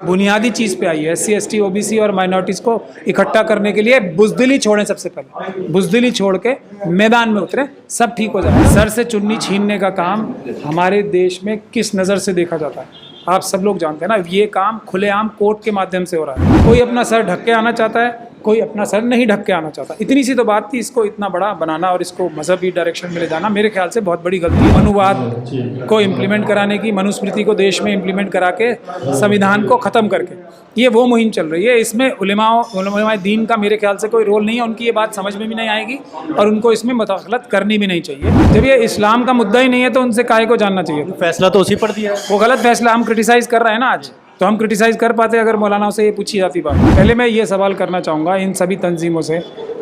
बुनियादी चीज़ पे आई है। SC ST OBC और माइनॉरिटीज़ को इकट्ठा करने के लिए बुज़दिली छोड़ें, सबसे पहले बुज़दिली छोड़ के मैदान में उतरें, सब ठीक हो जाए। सर से चुन्नी छीनने का काम हमारे देश में किस नज़र से देखा जाता है आप सब लोग जानते हैं ना। ये काम खुलेआम कोर्ट के माध्यम से हो रहा है। कोई अपना सर ढक के आना चाहता है, कोई अपना सर नहीं ढक के आना चाहता। इतनी सी तो बात थी, इसको इतना बड़ा बनाना और इसको मजहबी डायरेक्शन में ले जाना मेरे ख्याल से बहुत बड़ी गलती। मनुवाद को इम्प्लीमेंट कराने की, मनुस्मृति को देश में इम्प्लीमेंट करा के संविधान को ख़त्म करके, ये वो मुहिम चल रही है। इसमें उलमाए दीन का मेरे ख्याल से कोई रोल नहीं है। उनकी ये बात समझ में भी नहीं आएगी और उनको इसमें मुदाखलत करनी भी नहीं चाहिए। जब ये इस्लाम का मुद्दा ही नहीं है तो उनसे काहे को जानना चाहिए। फैसला तो उसी पर दिया है। वो गलत फैसला हम क्रिटिसाइज़ कर रहे हैं ना आज, तो हम क्रिटिसाइज़ कर पाते अगर मौलाना से ये पूछी जाती बात। पहले मैं ये सवाल करना चाहूँगा इन सभी तंजीमों से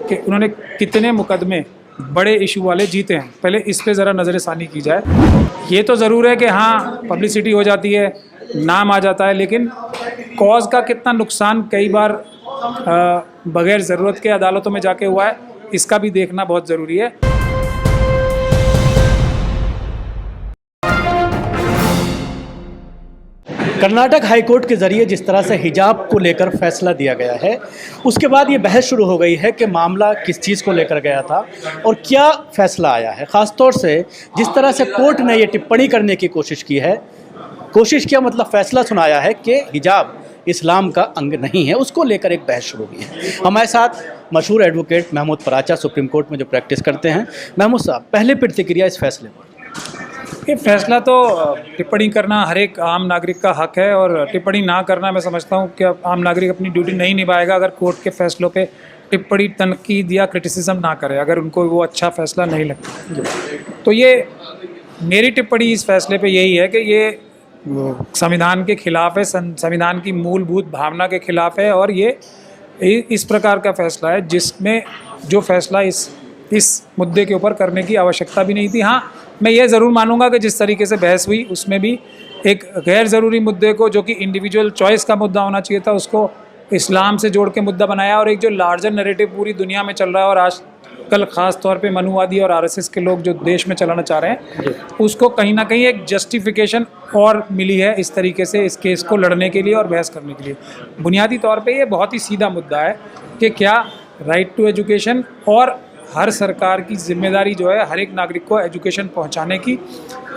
कि उन्होंने कितने मुकदमे बड़े इशू वाले जीते हैं। पहले इस पे ज़रा नज़र षानी की जाए। ये तो ज़रूर है कि हाँ पब्लिसिटी हो जाती है, नाम आ जाता है, लेकिन कॉज का कितना नुकसान कई बार बग़ैर ज़रूरत के अदालतों में जाके हुआ है, इसका भी देखना बहुत ज़रूरी है। कर्नाटक हाईकोर्ट के ज़रिए जिस तरह से हिजाब को लेकर फैसला दिया गया है, उसके बाद ये बहस शुरू हो गई है कि मामला किस चीज़ को लेकर गया था और क्या फैसला आया है। ख़ासतौर से जिस तरह से कोर्ट ने ये टिप्पणी करने की कोशिश की है, मतलब फैसला सुनाया है कि हिजाब इस्लाम का अंग नहीं है, उसको लेकर एक बहस शुरू हुई है। हमारे साथ मशहूर advocate Mahmood Paracha supreme court में जो प्रैक्टिस करते हैं। महमूद साहब, पहले प्रतिक्रिया इस फैसले पर। ये फैसला तो टिप्पणी करना हर एक आम नागरिक का हक है और टिप्पणी ना करना, मैं समझता हूँ कि आम नागरिक अपनी ड्यूटी नहीं निभाएगा अगर कोर्ट के फैसलों पे टिप्पणी, तनकीद या क्रिटिसिज्म ना करे, अगर उनको वो अच्छा फैसला नहीं लगता। तो ये मेरी टिप्पणी इस फैसले पे यही है कि ये संविधान के खिलाफ है, संविधान की मूलभूत भावना के खिलाफ है और ये इस प्रकार का फैसला है जिसमें जो फैसला इस मुद्दे के ऊपर करने की आवश्यकता भी नहीं थी। हाँ, मैं ये ज़रूर मानूंगा कि जिस तरीके से बहस हुई उसमें भी एक गैर ज़रूरी मुद्दे को, जो कि इंडिविजुअल चॉइस का मुद्दा होना चाहिए था, उसको इस्लाम से जोड़ के मुद्दा बनाया और एक जो लार्जर नैरेटिव पूरी दुनिया में चल रहा है और आजकल ख़ास तौर पे मनुवादी और RSS के लोग जो देश में चलाना चाह रहे हैं, उसको कहीं ना कहीं एक जस्टिफिकेशन और मिली है इस तरीके से इस केस को लड़ने के लिए और बहस करने के लिए। बुनियादी तौर पर ये बहुत ही सीधा मुद्दा है कि क्या राइट टू एजुकेशन और हर सरकार की जिम्मेदारी जो है हर एक नागरिक को एजुकेशन पहुंचाने की,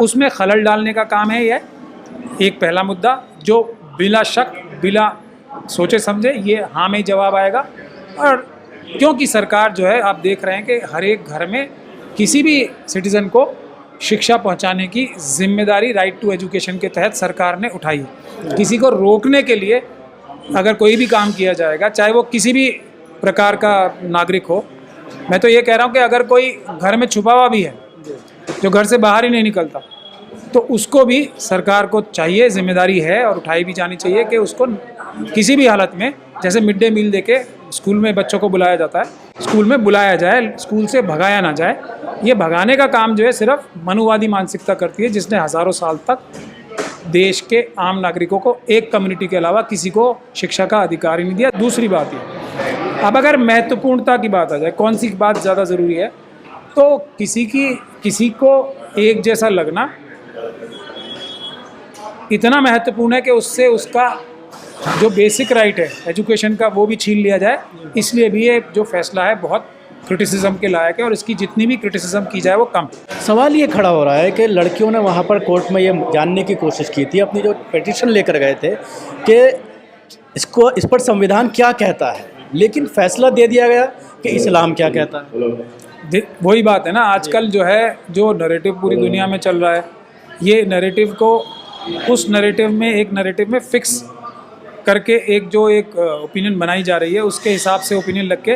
उसमें खलल डालने का काम है। यह एक पहला मुद्दा जो बिला शक बिला सोचे समझे ये हाँ में जवाब आएगा। और क्योंकि सरकार जो है, आप देख रहे हैं कि हर एक घर में किसी भी सिटीज़न को शिक्षा पहुंचाने की जिम्मेदारी राइट टू एजुकेशन के तहत सरकार ने उठाई है। किसी को रोकने के लिए अगर कोई भी काम किया जाएगा, चाहे वो किसी भी प्रकार का नागरिक हो, मैं तो ये कह रहा हूँ कि अगर कोई घर में छुपा हुआ भी है जो घर से बाहर ही नहीं निकलता, तो उसको भी सरकार को चाहिए, जिम्मेदारी है और उठाई भी जानी चाहिए कि उसको किसी भी हालत में, जैसे मिड डे मील देके स्कूल में बच्चों को बुलाया जाता है, स्कूल में बुलाया जाए, स्कूल से भगाया ना जाए। ये भगाने का काम जो है सिर्फ मनुवादी मानसिकता करती है, जिसने हज़ारों साल तक देश के आम नागरिकों को एक कम्युनिटी के अलावा किसी को शिक्षा का अधिकार ही नहीं दिया। दूसरी बात ये, अब अगर महत्वपूर्णता की बात आ जाए, कौन सी बात ज़्यादा ज़रूरी है, तो किसी को एक जैसा लगना इतना महत्वपूर्ण है कि उससे उसका जो बेसिक राइट है एजुकेशन का वो भी छीन लिया जाए। इसलिए भी ये जो फैसला है बहुत क्रिटिसिज्म के लायक है और इसकी जितनी भी क्रिटिसिज्म की जाए वो कम। सवाल ये खड़ा हो रहा है कि लड़कियों ने वहाँ पर कोर्ट में ये जानने की कोशिश की थी, अपनी जो पिटीशन लेकर गए थे, कि इस पर संविधान क्या कहता है, लेकिन फैसला दे दिया गया कि इस्लाम क्या कहता है। वही बात है ना, आजकल जो है जो नैरेटिव पूरी दुनिया में चल रहा है, ये नैरेटिव को उस नैरेटिव में फिक्स करके एक ओपिनियन बनाई जा रही है, उसके हिसाब से ओपिनियन लग के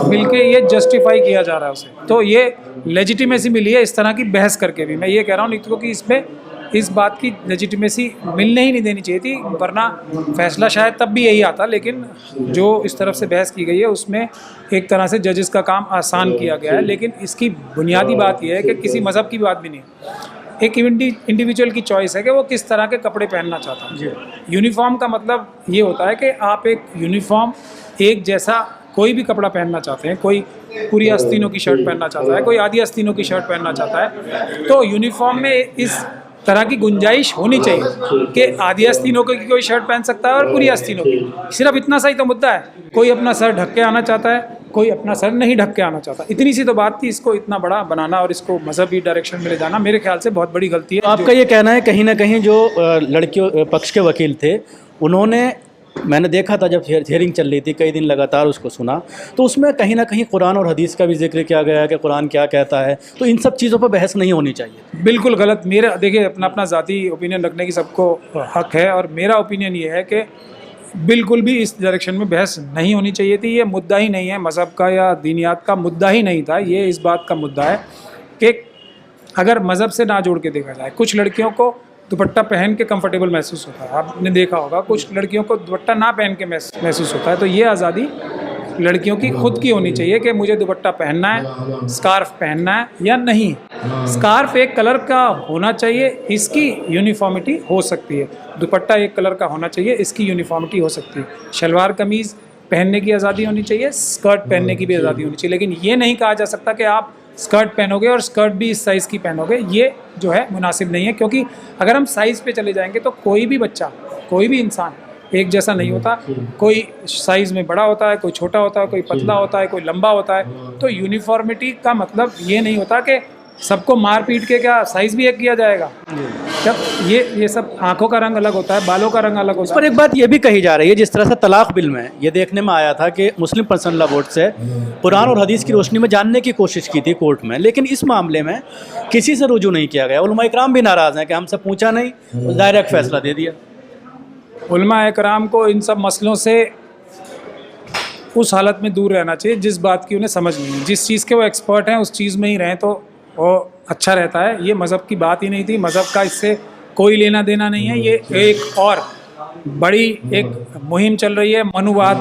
मिलके ये जस्टिफाई किया जा रहा है उसे, तो ये लेजिटिमेसी मिली है इस तरह की बहस करके भी। मैं ये कह रहा हूँ नित्य को कि इसमें इस बात की लेजिटिमेसी मिलने ही नहीं देनी चाहिए थी, वरना फैसला शायद तब भी यही आता। लेकिन जो इस तरफ से बहस की गई है उसमें एक तरह से जजेस का काम आसान किया गया है। लेकिन इसकी बुनियादी बात यह है कि किसी मज़हब की बात भी नहीं है, एक इंडिविजुअल की चॉइस है कि वो किस तरह के कपड़े पहनना चाहता है। यूनिफॉर्म का मतलब ये होता है कि आप एक यूनिफॉर्म एक जैसा कोई भी कपड़ा पहनना चाहते हैं, कोई पूरी आस्तीनों की शर्ट पहनना चाहता है, कोई आधी आस्तीनों की शर्ट पहनना चाहता है, तो यूनिफॉर्म में इस तरह की गुंजाइश होनी चाहिए कि आधी आस्तीनों की कोई शर्ट पहन सकता है और पूरी आस्तीनों की। सिर्फ इतना सा ही तो मुद्दा है। कोई अपना सर ढक के आना चाहता है, कोई अपना सर नहीं ढक के आना चाहता। इतनी सी तो बात थी। इसको इतना बड़ा बनाना और इसको मजहबी डायरेक्शन में ले जाना मेरे ख्याल से बहुत बड़ी गलती है। आपका ये कहना है कहीं ना कहीं जो लड़कियों पक्ष के वकील थे उन्होंने, मैंने देखा था जब हियरिंग चल रही थी कई दिन लगातार उसको सुना, तो उसमें कहीं ना कहीं कुरान और हदीस का भी जिक्र किया गया है कि कुरान क्या कहता है। तो इन सब चीज़ों पर बहस नहीं होनी चाहिए। बिल्कुल गलत। मेरा देखिए अपना अपना ज़ाती ओपिनियन रखने की सबको हक है और मेरा ओपिनियन ये है कि बिल्कुल भी इस डायरेक्शन में बहस नहीं होनी चाहिए थी। ये मुद्दा ही नहीं है मज़हब का या दीनियात का, मुद्दा ही नहीं था। ये इस बात का मुद्दा है कि अगर मज़हब से ना जोड़ के देखा जाए, कुछ लड़कियों को दुपट्टा पहन के कंफर्टेबल महसूस होता है, आपने देखा होगा। कुछ लड़कियों को दुपट्टा ना पहन के महसूस होता है। तो ये आज़ादी लड़कियों की खुद की होनी चाहिए कि मुझे दुपट्टा पहनना है, स्कार्फ पहनना है या नहीं। स्कार्फ एक कलर का होना चाहिए, इसकी यूनिफॉर्मिटी हो सकती है। दुपट्टा एक कलर का होना चाहिए, इसकी यूनिफॉर्मिटी हो सकती है। शलवार कमीज़ पहनने की आज़ादी होनी चाहिए, स्कर्ट पहनने की भी आज़ादी होनी चाहिए। लेकिन ये नहीं कहा जा सकता कि आप स्कर्ट पहनोगे और स्कर्ट भी इस साइज़ की पहनोगे। ये जो है मुनासिब नहीं है, क्योंकि अगर हम साइज़ पे चले जाएंगे तो कोई भी बच्चा, कोई भी इंसान एक जैसा नहीं होता। कोई साइज़ में बड़ा होता है, कोई छोटा होता है, कोई पतला होता है, कोई लंबा होता है। तो यूनिफॉर्मिटी का मतलब ये नहीं होता कि सबको मार पीट के क्या साइज़ भी एक किया जाएगा। जब ये सब आंखों का रंग अलग होता है, बालों का रंग अलग होता है। पर एक बात ये भी कही जा रही है, जिस तरह से तलाक बिल में ये देखने में आया था कि मुस्लिम पर्सनल लॉ बोर्ड से कुरान और हदीस की रोशनी में जानने की कोशिश की थी कोर्ट में, लेकिन इस मामले में किसी से रुजू नहीं किया गया। उलमा इकराम भी नाराज़ हैं कि हमसे पूछा नहीं, डायरेक्ट फैसला दे दिया। उलमा इकराम को इन सब मसलों से उस हालत में दूर रहना चाहिए जिस बात की उन्हें समझ नहीं है। जिस चीज़ के वो एक्सपर्ट हैं उस चीज़ में ही रहें तो वो अच्छा रहता है। ये मज़हब की बात ही नहीं थी, मज़हब का इससे कोई लेना देना नहीं है। ये एक और बड़ी एक मुहिम चल रही है मनुवाद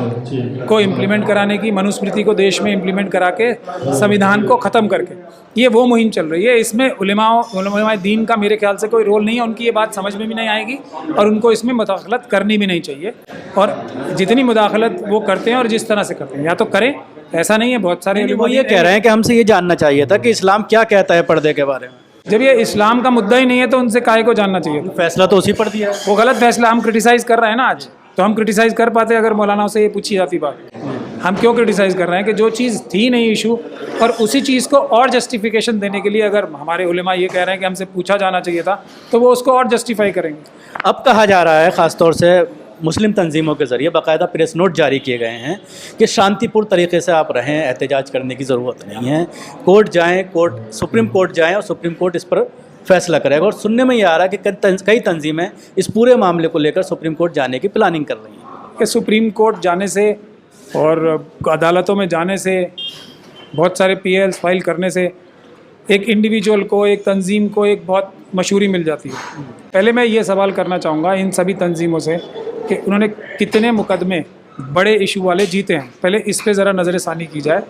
को इम्प्लीमेंट कराने की, मनुस्मृति को देश में इम्प्लीमेंट करा के संविधान को ख़त्म करके, ये वो मुहिम चल रही है। इसमें उलमाए दीन का मेरे ख्याल से कोई रोल नहीं है। उनकी ये बात समझ में भी नहीं आएगी और उनको इसमें मुदाखलत करनी भी नहीं चाहिए। और जितनी मुदाखलत वो करते हैं और जिस तरह से करते हैं या तो करें, ऐसा नहीं है। बहुत सारे वो ये कह रहे हैं कि हमसे ये जानना चाहिए था कि इस्लाम क्या कहता है पर्दे के बारे में। जब ये इस्लाम का मुद्दा ही नहीं है तो उनसे काहे को जानना चाहिए। फैसला तो उसी पर दिया है। वो गलत फैसला हम क्रिटिसाइज़ कर रहे हैं ना आज, तो हम क्रिटिसाइज़ कर पाते अगर मौलानाओं से ये पूछी जाती बात। हम क्यों क्रिटिसाइज़ कर रहे हैं कि जो चीज़ थी नहीं इशू, और उसी चीज़ को और जस्टिफिकेशन देने के लिए अगर हमारे उलेमा ये कह रहे हैं कि हमसे पूछा जाना चाहिए था, तो वो उसको और जस्टिफाई करेंगे। अब कहा जा रहा है ख़ासतौर से मुस्लिम तंजीमों के ज़रिए बाकायदा प्रेस नोट जारी किए गए हैं कि शांतिपूर्ण तरीके से आप रहें, एहतजाज करने की ज़रूरत नहीं है। कोर्ट जाएं, कोर्ट सुप्रीम कोर्ट जाएं और सुप्रीम कोर्ट इस पर फैसला करेगा। और सुनने में ये आ रहा है कि कई तंजीमें इस पूरे मामले को लेकर सुप्रीम कोर्ट जाने की प्लानिंग कर रही हैं। कि सुप्रीम कोर्ट जाने से और अदालतों में जाने से, बहुत सारे पीएल्स फाइल करने से एक इंडिविजुअल को, एक तंजीम को एक बहुत मशहूरी मिल जाती है। पहले मैं ये सवाल करना चाहूँगा इन सभी तंजीमों से कि उन्होंने कितने मुकदमे बड़े इशू वाले जीते हैं। पहले इस पे ज़रा नज़र-ए-सानी की जाए।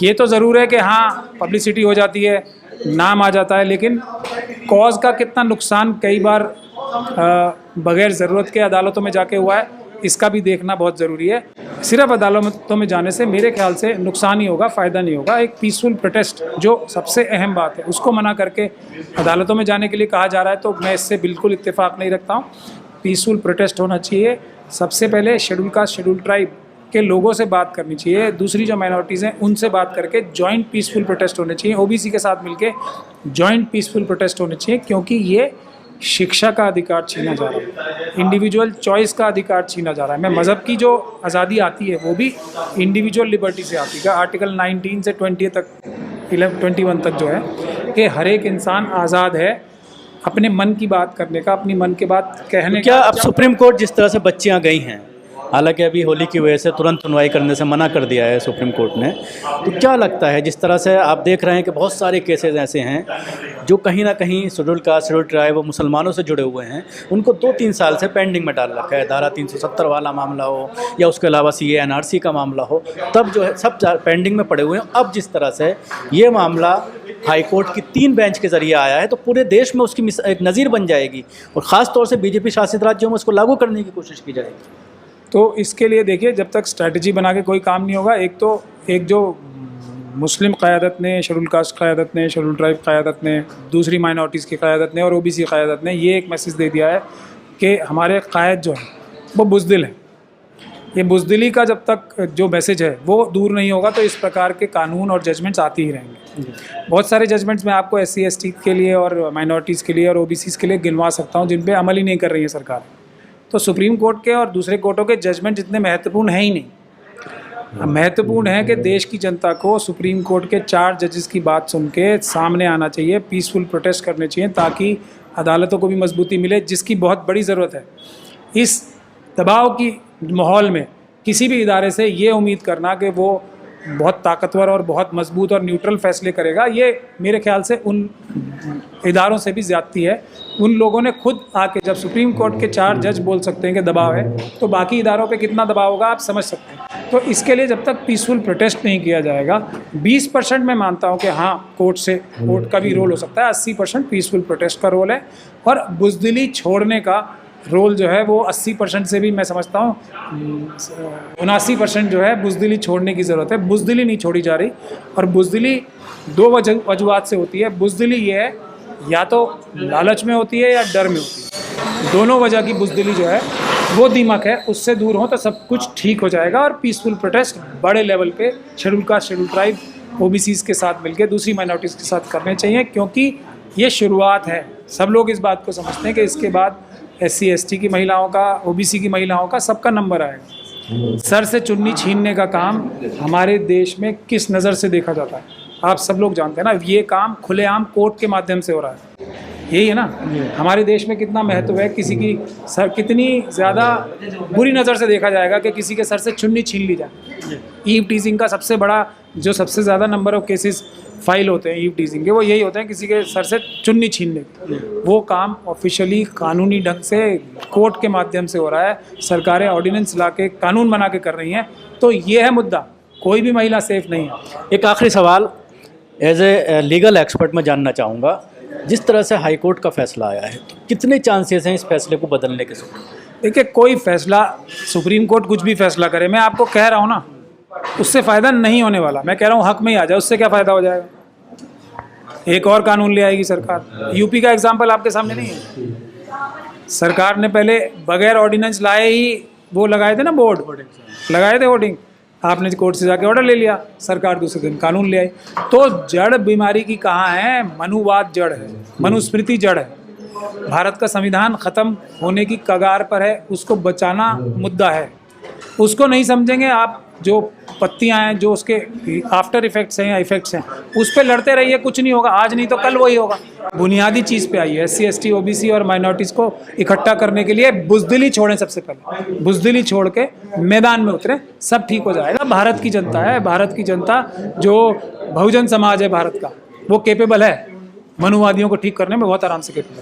ये तो ज़रूर है कि हाँ पब्लिसिटी हो जाती है, नाम आ जाता है, लेकिन कॉज का कितना नुकसान कई बार बग़ैर ज़रूरत के अदालतों में जाके हुआ है, इसका भी देखना बहुत ज़रूरी है। सिर्फ अदालतों में जाने से मेरे ख्याल से नुकसान ही होगा, फ़ायदा नहीं होगा। एक पीसफुल प्रोटेस्ट जो सबसे अहम बात है, उसको मना करके अदालतों में जाने के लिए कहा जा रहा है, तो मैं इससे बिल्कुल इत्तेफाक नहीं रखता हूँ। पीसफुल प्रोटेस्ट होना चाहिए। सबसे पहले शेड्यूल कास्ट, शेड्यूल ट्राइब के लोगों से बात करनी चाहिए। दूसरी जो माइनॉरिटीज़ हैं उनसे बात करके जॉइंट पीसफुल प्रोटेस्ट होने चाहिए। ओबीसी के साथ मिलके जॉइंट पीसफुल प्रोटेस्ट होने चाहिए, क्योंकि ये शिक्षा का अधिकार छीना जा रहा है, इंडिविजुअल चॉइस का अधिकार छीना जा रहा है। मैं मज़हब की जो आज़ादी आती है वो भी इंडिविजुअल लिबर्टी से आती है। आर्टिकल 19 से 20 तक 21 तक जो है कि हर एक इंसान आज़ाद है अपने मन की बात करने का, अपनी मन की बात कहने क्या का। अब सुप्रीम कोर्ट जिस तरह से बच्चियां गई हैं, हालांकि अभी होली की वजह से तुरंत सुनवाई करने से मना कर दिया है सुप्रीम कोर्ट ने, तो क्या लगता है जिस तरह से आप देख रहे हैं कि बहुत सारे केसेस ऐसे हैं जो कहीं ना कहीं शेड्यूल कास्ट, शेड्यूल ट्राइब और मुसलमानों से जुड़े हुए हैं, उनको 2-3 साल से पेंडिंग में डाल रखा है। धारा 370 वाला मामला हो या उसके अलावा CA NRC का मामला हो, तब जो है सब पेंडिंग में पड़े हुए हैं। अब जिस तरह से ये मामला हाई कोर्ट की 3 बेंच के ज़रिए आया है, तो पूरे देश में उसकी एक नज़ीर बन जाएगी और ख़ास तौर से BJP शासित राज्यों में उसको लागू करने की कोशिश की जाएगी। तो इसके लिए देखिए, जब तक स्ट्रैटेजी बना के कोई काम नहीं होगा। एक जो मुस्लिम क़यादत ने, शेड्यूल कास्ट क़यादत ने, शेड्यूल ट्राइब क़यादत ने, दूसरी माइनॉरिटीज़ की क़यादत ने और ओबीसी क़यादत ने ये एक मैसेज दे दिया है कि हमारे क़ायद जो है वो बुज़दिल है। ये बुज़दिली का जब तक जो मैसेज है वो दूर नहीं होगा तो इस प्रकार के कानून और जजमेंट्स आती ही रहेंगे। बहुत सारे जजमेंट्स मैं आपको SC ST के लिए और माइनॉरिटीज़ के लिए और OBCs के लिए गिनवा सकता हूँ जिन पे अमल ही नहीं कर रही है सरकार। तो सुप्रीम कोर्ट के और दूसरे कोर्टों के जजमेंट जितने महत्वपूर्ण हैं ही नहीं। महत्वपूर्ण है कि देश की जनता को सुप्रीम कोर्ट के 4 जजेस की बात सुन के सामने आना चाहिए, पीसफुल प्रोटेस्ट करने चाहिए ताकि अदालतों को भी मजबूती मिले, जिसकी बहुत बड़ी ज़रूरत है। इस दबाव की माहौल में किसी भी इदारे से ये उम्मीद करना कि वो बहुत ताकतवर और बहुत मजबूत और न्यूट्रल फैसले करेगा, ये मेरे ख्याल से उन इदारों से भी ज़्यादती है। उन लोगों ने खुद आके, जब सुप्रीम कोर्ट के 4 जज बोल सकते हैं कि दबाव है, तो बाकी इदारों पे कितना दबाव होगा आप समझ सकते हैं। तो इसके लिए जब तक पीसफुल प्रोटेस्ट नहीं किया जाएगा, 20% मैं मानता हूँ कि हाँ कोर्ट का भी रोल हो सकता है, 80% पीसफुल प्रोटेस्ट का रोल है और बुज़दिली छोड़ने का रोल जो है वो 80% से भी मैं समझता हूँ 79% जो है बुज़दिली छोड़ने की ज़रूरत है। बुज़दिली नहीं छोड़ी जा रही और बुज़दिली 2 वजूहात से होती है। बुज़दिली ये है या तो लालच में होती है या डर में होती है। दोनों वजह की बुज़दिली जो है वो दीमक है, उससे दूर हो तो सब कुछ ठीक हो जाएगा और पीसफुल प्रोटेस्ट बड़े लेवल पे schedule caste, schedule tribe, OBCs के साथ मिलकर दूसरी माइनॉरिटीज़ के साथ करने चाहिए, क्योंकि ये शुरुआत है। सब लोग इस बात को समझते हैं कि इसके बाद SC ST की महिलाओं का, OBC की महिलाओं का, सबका नंबर आएगा। सर से चुन्नी छीनने का काम हमारे देश में किस नज़र से देखा जाता है आप सब लोग जानते हैं ना। ये काम खुलेआम कोर्ट के माध्यम से हो रहा है, यही है ना। हमारे देश में कितना महत्व है, किसी की सर, कितनी ज़्यादा बुरी नज़र से देखा जाएगा कि किसी के सर से चुन्नी छीन ली जाए। ईव टीजिंग का सबसे बड़ा, जो सबसे ज़्यादा नंबर ऑफ केसेस फाइल होते हैं ईव टीजिंग के, वो यही होते हैं किसी के सर से चुन्नी छीनने। वो काम ऑफिशियली कानूनी ढंग से कोर्ट के माध्यम से हो रहा है। सरकारें ऑर्डिनेंस ला के, कानून बना के कर रही हैं। तो ये है मुद्दा, कोई भी महिला सेफ नहीं है। एक आखिरी सवाल एज ए लीगल एक्सपर्ट मैं जानना चाहूँगा, जिस तरह से हाई कोर्ट का फैसला आया है, कितने चांसेस हैं इस फैसले को बदलने के? देखिए, कोई फैसला, सुप्रीम कोर्ट कुछ भी फैसला करे, मैं आपको कह रहा हूँ ना, उससे फ़ायदा नहीं होने वाला। मैं कह रहा हूँ हक में ही आ जाए, उससे क्या फ़ायदा हो जाएगा? एक और कानून ले आएगी सरकार। यूपी का एग्जाम्पल आपके सामने नहीं है। सरकार ने पहले बगैर ऑर्डिनेंस लाए ही वो लगाए थे ना, बोर्ड लगाए थे होर्डिंग, आपने कोर्ट से जाके ऑर्डर ले लिया, सरकार दूसरे दिन कानून ले आई। तो जड़ बीमारी की कहाँ है? मनुवाद जड़ है, मनुस्मृति जड़ है। भारत का संविधान ख़त्म होने की कगार पर है, उसको बचाना मुद्दा है। उसको नहीं समझेंगे आप, जो पत्तियां हैं, जो उसके आफ्टर इफेक्ट्स हैं या इफेक्ट्स हैं, उस पर लड़ते रहिए, कुछ नहीं होगा। आज नहीं तो कल वही होगा। बुनियादी चीज़ पे आई है, SC ST OBC और माइनॉरिटीज़ को इकट्ठा करने के लिए बुज़दिली छोड़ें। सबसे पहले बुज़दिली छोड़ के मैदान में उतरे, सब ठीक हो जाएगा। भारत की जनता है, भारत की जनता जो बहुजन समाज है भारत का, वो केपेबल है, मनुवादियों को ठीक करने में बहुत आराम से केपेबल है।